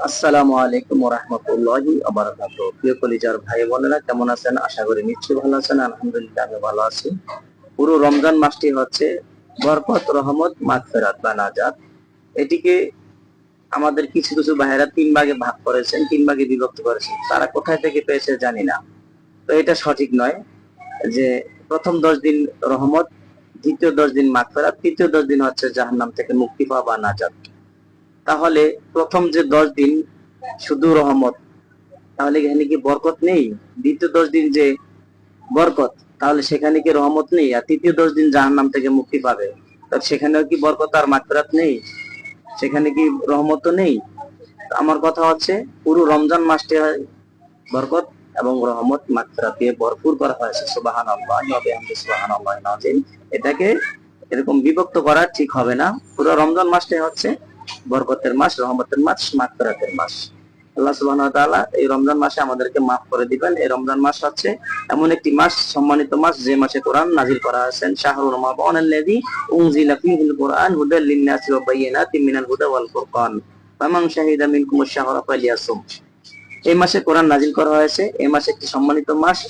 আসসালামু আলাইকুম ওয়া রাহমাতুল্লাহি ওয়া বারাকাতুহু। প্রিয় কলিজার ভাই বোনেরা, কেমন আছেন? আশা করি নিশ্চয়ই ভালো আছেন। আলহামদুলিল্লাহ আমি ভালো আছি। পুরো রমজান মাসটি হচ্ছে বরকত, রহমত, মাগফিরাত বা নাজাত। এটিকে আমাদের কিছু কিছু ভাইয়েরা তিন ভাগে ভাগ করেছেন, তিন ভাগে বিভক্ত করেছেন। তারা কোথায় থেকে পেয়েছে জানি না। তো এটা সঠিক নয় যে প্রথম 10 দিন রহমত, দ্বিতীয় 10 দিন মাগফিরাত, তৃতীয় 10 দিন হচ্ছে জাহান্নাম থেকে মুক্তি পাওয়া বা নাজাত। তাহলে প্রথম যে 10 দিন শুধু রহমত, তাহলে এখানে কি বরকত নেই? দ্বিতীয় 10 দিন যে বরকত, তাহলে সেখানে কি রহমত নেই? আর তৃতীয় 10 দিন জাহান্নাম থেকে মুক্তি পাবে, সেখানেও কি বরকত আর মাগফিরাত নেই? সেখানে কি রহমত নেই? আমার কথা হচ্ছে পুরো রমজান মাসটি বরকত এবং রহমত মাগফিরাত দিয়ে ভরপুর করা হয়েছে। সুবহানাল্লাহ ওয়া বিহামদিহি সুবহানাল্লাহিল আযীম। এটাকে এরকম বিভক্ত করা ঠিক হবে না। পুরো রমজান মাসটাই হচ্ছে বরকতের মাস, রহমতের মাস, মাগফিরাতের মাস। আল্লাহ সুবহানাহু ওয়া তাআলা এই রমজান মাসে আমাদেরকে মাফ করে দিবেন। এই রমজান মাস হচ্ছে এমন একটি মাস, সম্মানিত মাস, যে মাসে কোরআন নাযিল করা হয়েছে। শাহরুর রমাদানাল্লাযী উনজিলা ফীহিল কুরআন হুদাল লিন-নাসি ওয়া বায়্যিনাতিম মিনাল হুদা ওয়াল ফুরকান ফামান শাহিদা মিনকুমুশ শাহরা ফালিয়াসুম। এই মাসে কোরআন নাযিল করা হয়েছে। এই মাসে একটি সম্মানিত মাস,